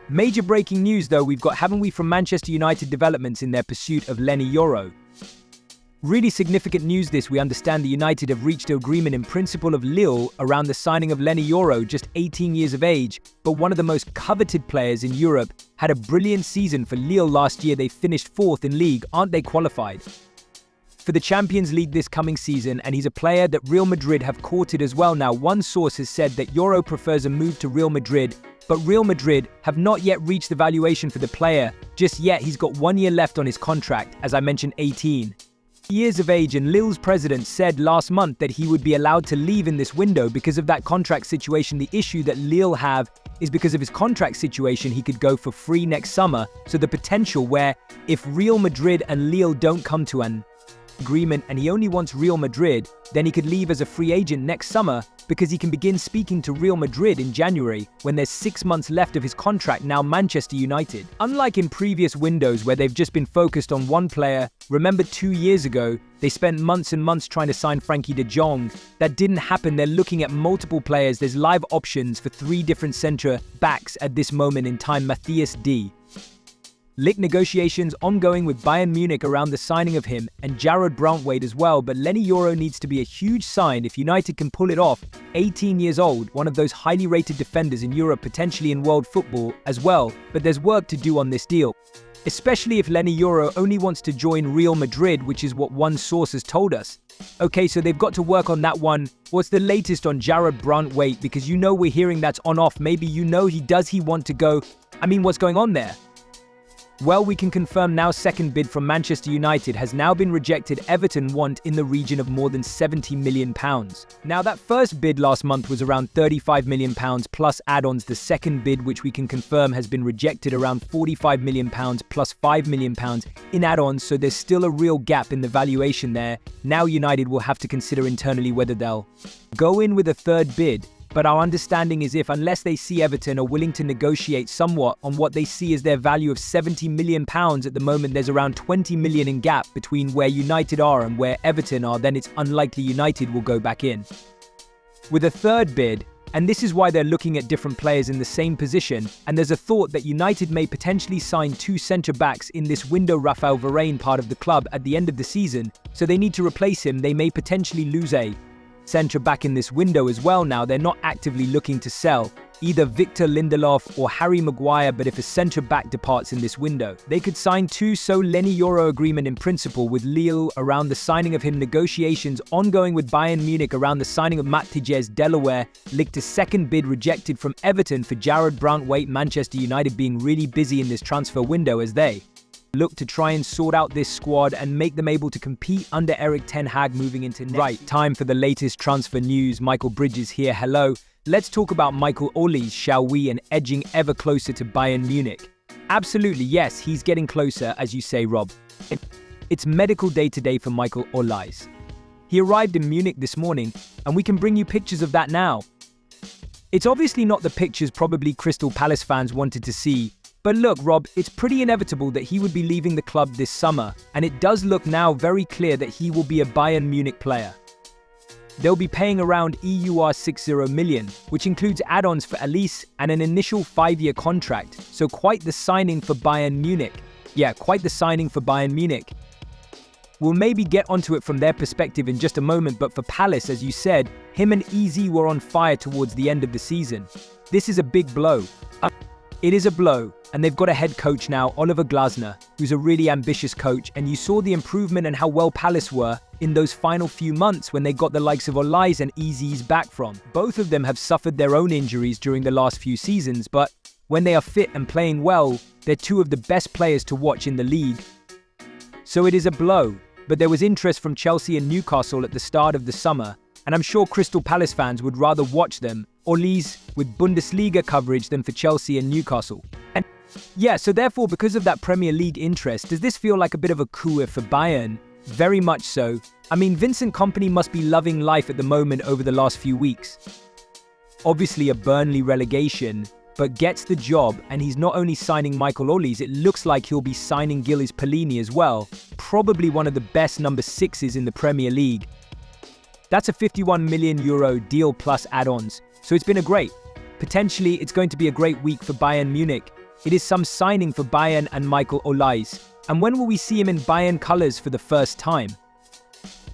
Major breaking news though we've got, haven't we, from Manchester United developments in their pursuit of Lamine Yamal. Really significant news this. We understand the United have reached an agreement in principle of Lille around the signing of Lamine Yamal, just 18 years of age, but one of the most coveted players in Europe. Had a brilliant season for Lille last year. They finished 4th in league, aren't they qualified for the Champions League this coming season, and he's a player that Real Madrid have courted as well. Now, one source has said that Yamal prefers a move to Real Madrid, but Real Madrid have not yet reached the valuation for the player just yet. He's got 1 year left on his contract, as I mentioned, 18 years of age, and Lille's president said last month that he would be allowed to leave in this window because of that contract situation. The issue that Lille have is because of his contract situation, he could go for free next summer. So the potential where if Real Madrid and Lille don't come to an agreement and he only wants Real Madrid, then he could leave as a free agent next summer because he can begin speaking to Real Madrid in January when there's 6 months left of his contract. Now, Manchester United, unlike in previous windows where they've just been focused on one player, remember 2 years ago, they spent months and months trying to sign Frankie de Jong. That didn't happen. They're looking at multiple players. There's live options for 3 different centre backs at this moment in time. Matthias D. Ligt negotiations ongoing with Bayern Munich around the signing of him and Jarrod Brandtwaite as well, but Lamine Yamal needs to be a huge sign if United can pull it off. 18 years old, one of those highly rated defenders in Europe, potentially in world football as well, but there's work to do on this deal. Especially if Lamine Yamal only wants to join Real Madrid, which is what one source has told us. Okay, so they've got to work on that one. What's the latest on Jarrod Brandtwaite? Because we're hearing that's on-off. Maybe he want to go. What's going on there? Well, we can confirm now second bid from Manchester United has now been rejected. Everton want in the region of more than £70 million. Now, that first bid last month was around £35 million plus add-ons. The second bid, which we can confirm has been rejected, around £45 million plus £5 million in add-ons, so there's still a real gap in the valuation there. Now United will have to consider internally whether they'll go in with a third bid. But our understanding is unless they see Everton are willing to negotiate somewhat on what they see as their value of £70 million at the moment, there's around £20 million in gap between where United are and where Everton are, then it's unlikely United will go back in with a third bid. And this is why they're looking at different players in the same position. And there's a thought that United may potentially sign 2 centre-backs in this window. Raphael Varane, part of the club at the end of the season, so they need to replace him. They may potentially lose a centre-back in this window as well. Now, they're not actively looking to sell either Victor Lindelof or Harry Maguire, but if a centre-back departs in this window, they could sign 2. So Lamine Yamal agreement in principle with Lille around the signing of him, negotiations ongoing with Bayern Munich around the signing of Matthias Delaware, linked a second bid rejected from Everton for Jarrod Brandtwaite. Manchester United being really busy in this transfer window as they look to try and sort out this squad and make them able to compete under Erik ten Hag moving into next. Right, time for the latest transfer news. Michael Bridges here. Hello. Let's talk about Michael Olise, shall we, and edging ever closer to Bayern Munich. Absolutely, yes, he's getting closer, as you say, Rob. It's medical day today for Michael Olise. He arrived in Munich this morning, and we can bring you pictures of that now. It's obviously not the pictures probably Crystal Palace fans wanted to see. But look, Rob, it's pretty inevitable that he would be leaving the club this summer, and it does look now very clear that he will be a Bayern Munich player. They'll be paying around €60 million, which includes add-ons for Olise and an initial 5-year contract, so quite the signing for Bayern Munich. Yeah, quite the signing for Bayern Munich. We'll maybe get onto it from their perspective in just a moment, but for Palace, as you said, him and EZ were on fire towards the end of the season. This is a big blow. It is a blow, and they've got a head coach now, Oliver Glasner, who's a really ambitious coach, and you saw the improvement and how well Palace were in those final few months when they got the likes of Olise and EZ's back from. Both of them have suffered their own injuries during the last few seasons, but when they are fit and playing well, they're 2 of the best players to watch in the league. So it is a blow, but there was interest from Chelsea and Newcastle at the start of the summer, and I'm sure Crystal Palace fans would rather watch them, Olise, with Bundesliga coverage than for Chelsea and Newcastle. And yeah, so therefore, because of that Premier League interest, does this feel like a bit of a coup for Bayern? Very much so. Vincent Kompany must be loving life at the moment over the last few weeks. Obviously a Burnley relegation, but gets the job, and he's not only signing Michael Olise, it looks like he'll be signing Gilles Pellini as well, probably one of the best number 6s in the Premier League. That's a €51 million deal plus add-ons, so it's been potentially it's going to be a great week for Bayern Munich. It is some signing for Bayern and Michael Olise. And when will we see him in Bayern colours for the first time?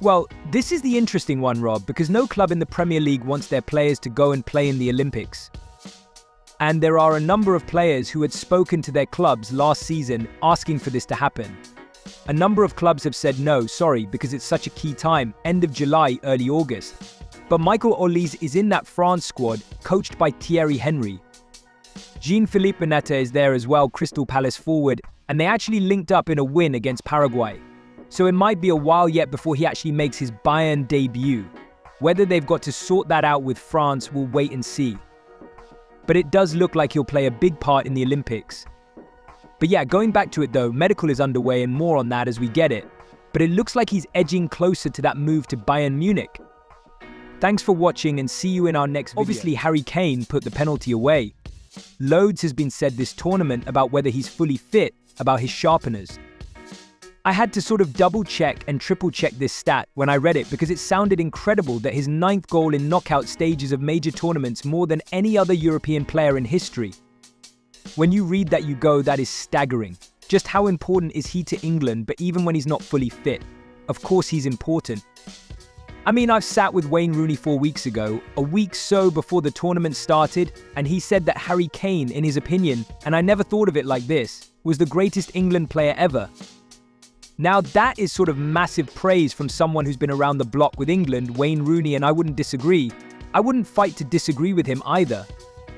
Well, this is the interesting one, Rob, because no club in the Premier League wants their players to go and play in the Olympics. And there are a number of players who had spoken to their clubs last season asking for this to happen. A number of clubs have said no, sorry, because it's such a key time, end of July, early August. But Michael Olise is in that France squad, coached by Thierry Henry. Jean-Philippe Bonetta is there as well, Crystal Palace forward, and they actually linked up in a win against Paraguay. So it might be a while yet before he actually makes his Bayern debut. Whether they've got to sort that out with France, we'll wait and see. But it does look like he'll play a big part in the Olympics. But yeah, going back to it though, medical is underway and more on that as we get it. But it looks like he's edging closer to that move to Bayern Munich. Thanks for watching and see you in our next video. Obviously, Harry Kane put the penalty away. Loads has been said this tournament about whether he's fully fit, about his sharpeners. I had to sort of double check and triple check this stat when I read it because it sounded incredible that his 9th goal in knockout stages of major tournaments more than any other European player in history. When you read that you go, that is staggering. Just how important is he to England, but even when he's not fully fit? Of course he's important. I mean, I've sat with Wayne Rooney 4 weeks ago, a week so before the tournament started, and he said that Harry Kane, in his opinion, and I never thought of it like this, was the greatest England player ever. Now that is sort of massive praise from someone who's been around the block with England, Wayne Rooney, and I wouldn't disagree. I wouldn't fight to disagree with him either.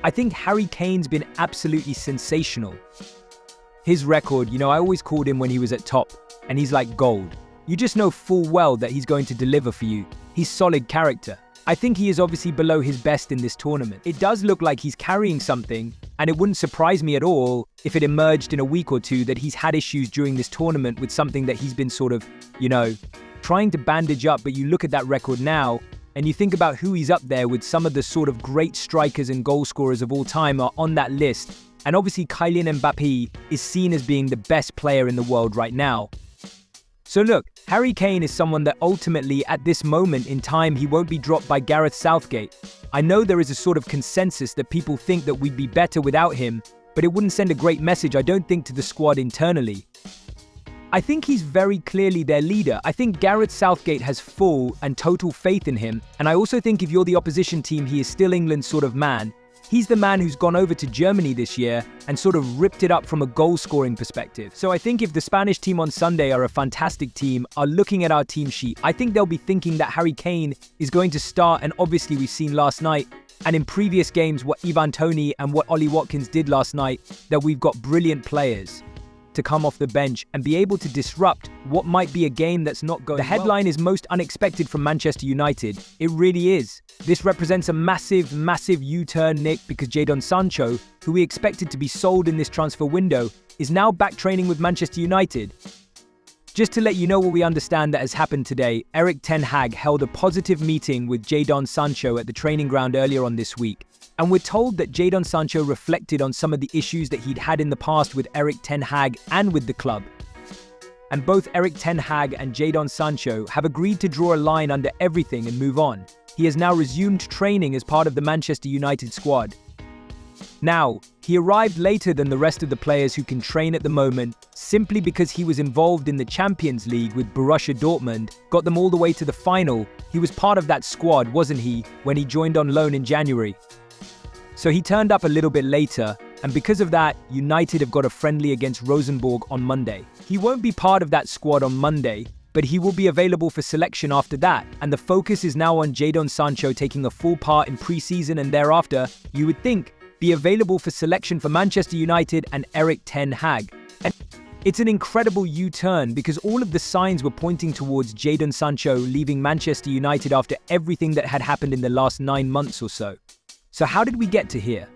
I think Harry Kane's been absolutely sensational. His record, I always called him when he was at top, and he's like gold. You just know full well that he's going to deliver for you. He's solid character. I think he is obviously below his best in this tournament. It does look like he's carrying something, and it wouldn't surprise me at all if it emerged in a week or two that he's had issues during this tournament with something that he's been sort of, trying to bandage up. But you look at that record now, and you think about who he's up there with. Some of the sort of great strikers and goal scorers of all time are on that list. And obviously Kylian Mbappé is seen as being the best player in the world right now. So look, Harry Kane is someone that ultimately, at this moment in time, he won't be dropped by Gareth Southgate. I know there is a sort of consensus that people think that we'd be better without him, but it wouldn't send a great message, I don't think, to the squad internally. I think he's very clearly their leader. I think Gareth Southgate has full and total faith in him, and I also think if you're the opposition team, he is still England's sort of man. He's the man who's gone over to Germany this year and sort of ripped it up from a goal-scoring perspective. So I think if the Spanish team on Sunday are a fantastic team, are looking at our team sheet, I think they'll be thinking that Harry Kane is going to start, and obviously we've seen last night and in previous games what Ivan Toney and what Ollie Watkins did last night, that we've got brilliant players to come off the bench and be able to disrupt what might be a game that's not going well. The headline is most unexpected from Manchester United. It really is. This represents a massive, massive U-turn, Nick, because Jadon Sancho, who we expected to be sold in this transfer window, is now back training with Manchester United. Just to let you know what we understand that has happened today, Erik ten Hag held a positive meeting with Jadon Sancho at the training ground earlier on this week. And we're told that Jadon Sancho reflected on some of the issues that he'd had in the past with Erik ten Hag and with the club. And both Erik ten Hag and Jadon Sancho have agreed to draw a line under everything and move on. He has now resumed training as part of the Manchester United squad. Now, he arrived later than the rest of the players who can train at the moment, simply because he was involved in the Champions League with Borussia Dortmund, got them all the way to the final. He was part of that squad, wasn't he, when he joined on loan in January? So he turned up a little bit later, and because of that, United have got a friendly against Rosenborg on Monday. He won't be part of that squad on Monday, but he will be available for selection after that, and the focus is now on Jadon Sancho taking a full part in pre-season, and thereafter, you would think, be available for selection for Manchester United and Erik ten Hag. And it's an incredible U-turn because all of the signs were pointing towards Jadon Sancho leaving Manchester United after everything that had happened in the last 9 months or so. So how did we get to here?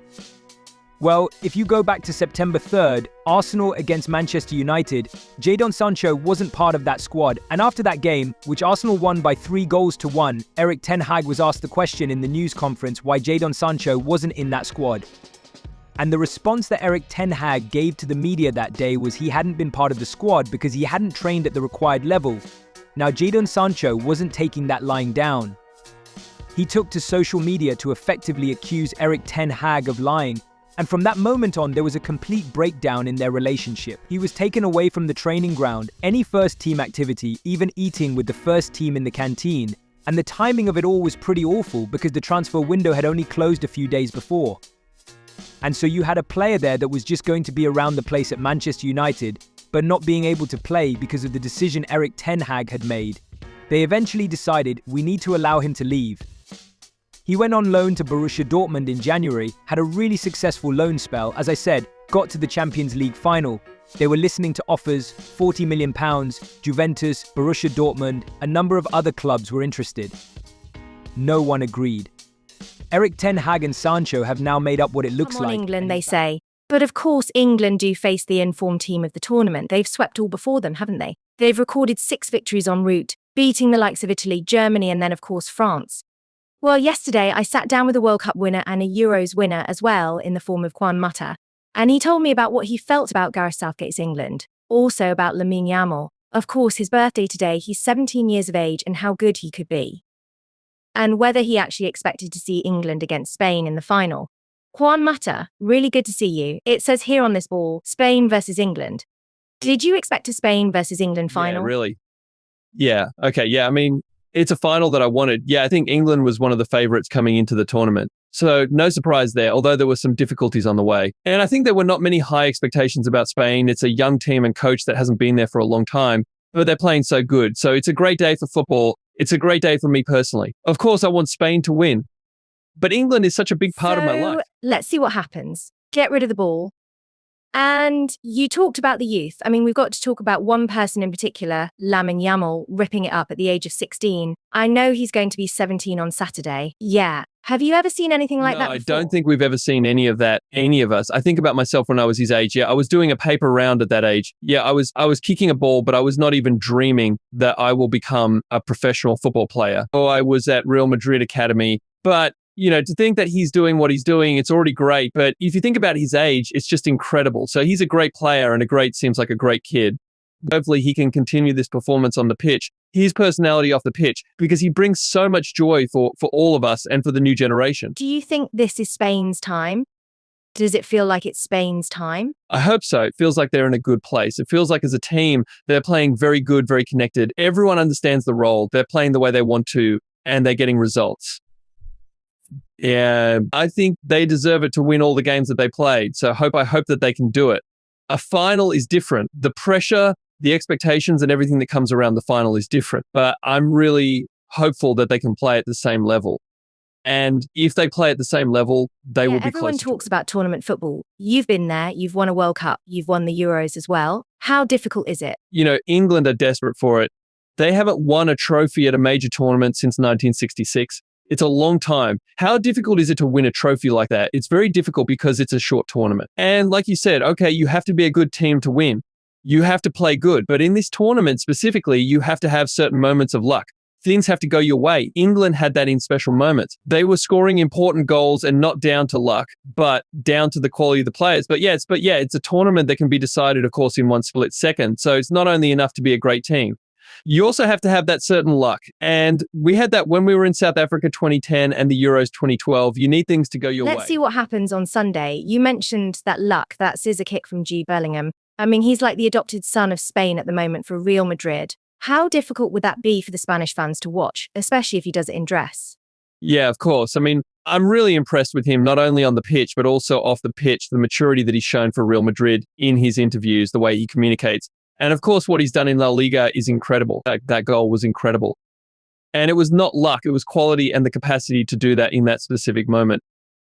Well, if you go back to September 3rd, Arsenal against Manchester United, Jadon Sancho wasn't part of that squad. And after that game, which Arsenal won by 3-1, Erik ten Hag was asked the question in the news conference why Jadon Sancho wasn't in that squad. And the response that Erik ten Hag gave to the media that day was he hadn't been part of the squad because he hadn't trained at the required level. Now, Jadon Sancho wasn't taking that lying down. He took to social media to effectively accuse Erik ten Hag of lying, And from that moment on, there was a complete breakdown in their relationship. He was taken away from the training ground, any first team activity, even eating with the first team in the canteen. And the timing of it all was pretty awful because the transfer window had only closed a few days before. And so you had a player there that was just going to be around the place at Manchester United, but not being able to play because of the decision Erik ten Hag had made. They eventually decided we need to allow him to leave. He went on loan to Borussia Dortmund in January, had a really successful loan spell, as I said, got to the Champions League final. They were listening to offers, £40 million, Juventus, Borussia Dortmund, a number of other clubs were interested. No one agreed. Erik ten Hag and Sancho have now made up what it looks Come on, like. England, they say. But of course, England do face the informed team of the tournament. They've swept all before them, haven't they? They've recorded 6 victories en route, beating the likes of Italy, Germany, and then, of course, France. Well, yesterday, I sat down with a World Cup winner and a Euros winner as well, in the form of Juan Mata, and he told me about what he felt about Gareth Southgate's England, also about Lamine Yamal. Of course, his birthday today, he's 17 years of age, and how good he could be. And whether he actually expected to see England against Spain in the final. Juan Mata, really good to see you. It says here on this ball, Spain versus England. Did you expect a Spain versus England final? Yeah, really. Yeah. Okay. Yeah. I mean, it's a final that I wanted. Yeah, I think England was one of the favourites coming into the tournament. So no surprise there, although there were some difficulties on the way. And I think there were not many high expectations about Spain. It's a young team and coach that hasn't been there for a long time, but they're playing so good. So it's a great day for football. It's a great day for me personally. Of course, I want Spain to win, but England is such a big part of my life. Let's see what happens. Get rid of the ball. And you talked about the youth. I mean, we've got to talk about one person in particular, Lamine Yamal, ripping it up at the age of 16. I know he's going to be 17 on Saturday. Yeah. Have you ever seen anything like that before? I don't think we've ever seen any of that, any of us. I think about myself when I was his age. Yeah, I was doing a paper round at that age. Yeah, I was kicking a ball, but I was not even dreaming that I will become a professional football player. Or I was at Real Madrid Academy. But you know, to think that he's doing what he's doing, it's already great. But if you think about his age, it's just incredible. So he's a great player and seems like a great kid. Hopefully he can continue this performance on the pitch, his personality off the pitch, because he brings so much joy for all of us and for the new generation. Do you think this is Spain's time? Does it feel like it's Spain's time? I hope so. It feels like they're in a good place. It feels like as a team, they're playing very good, very connected. Everyone understands the role. They're playing the way they want to, and they're getting results. Yeah, I think they deserve it to win all the games that they played. So I hope that they can do it. A final is different. The pressure, the expectations, and everything that comes around the final is different. But I'm really hopeful that they can play at the same level. And if they play at the same level, they will be close. Everyone talks about tournament football. You've been there. You've won a World Cup. You've won the Euros as well. How difficult is it? You know, England are desperate for it. They haven't won a trophy at a major tournament since 1966. It's a long time. How difficult is it to win a trophy like that? It's very difficult because it's a short tournament. And like you said, okay, you have to be a good team to win. You have to play good. But in this tournament specifically, you have to have certain moments of luck. Things have to go your way. England had that in special moments. They were scoring important goals and not down to luck, but down to the quality of the players. But it's a tournament that can be decided, of course, in one split second. So it's not only enough to be a great team. You also have to have that certain luck. And we had that when we were in South Africa 2010 and the Euros 2012. You need things to go your way. Let's see what happens on Sunday. You mentioned that luck, that scissor kick from Jude Bellingham. I mean, he's like the adopted son of Spain at the moment for Real Madrid. How difficult would that be for the Spanish fans to watch, especially if he does it in dress? Yeah, of course. I mean, I'm really impressed with him, not only on the pitch, but also off the pitch, the maturity that he's shown for Real Madrid in his interviews, the way he communicates. And of course, what he's done in La Liga is incredible. That goal was incredible. And it was not luck. It was quality and the capacity to do that in that specific moment.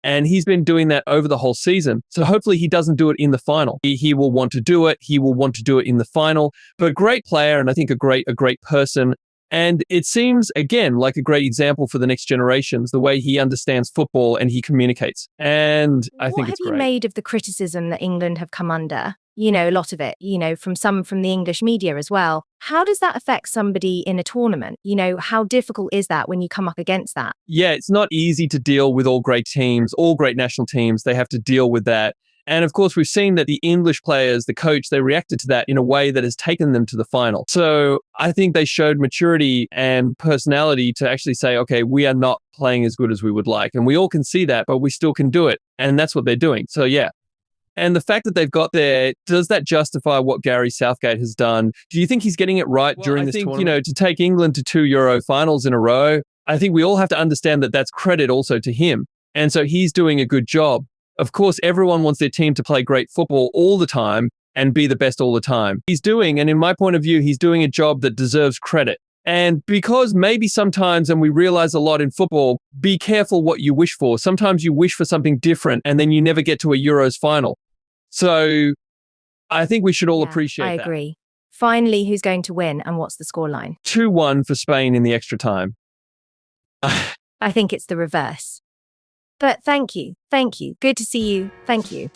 And he's been doing that over the whole season. So hopefully he doesn't do it in the final. He will want to do it. He will want to do it in the final. But great player, and I think a great person. And it seems, again, like a great example for the next generations, the way he understands football and he communicates. And I think it's great. What have you made of the criticism that England have come under? You know, a lot of it, you know, from the English media as well. How does that affect somebody in a tournament? You know, how difficult is that when you come up against that? Yeah, it's not easy to deal with all great teams, all great national teams. They have to deal with that. And of course, we've seen that the English players, the coach, they reacted to that in a way that has taken them to the final. So I think they showed maturity and personality to actually say, okay, we are not playing as good as we would like. And we all can see that, but we still can do it. And that's what they're doing. So yeah. And the fact that they've got there, does that justify what Gary Southgate has done? Do you think he's getting it right during this tournament? To take England to 2 Euro finals in a row, I think we all have to understand that that's credit also to him. And so he's doing a good job. Of course, everyone wants their team to play great football all the time and be the best all the time. He's doing, and in my point of view, he's doing a job that deserves credit. And because maybe sometimes, and we realize a lot in football, be careful what you wish for. Sometimes you wish for something different and then you never get to a Euros final. So I think we should all appreciate that. I agree. Finally, who's going to win and what's the scoreline? 2-1 for Spain in the extra time. I think it's the reverse. But thank you. Thank you. Good to see you. Thank you.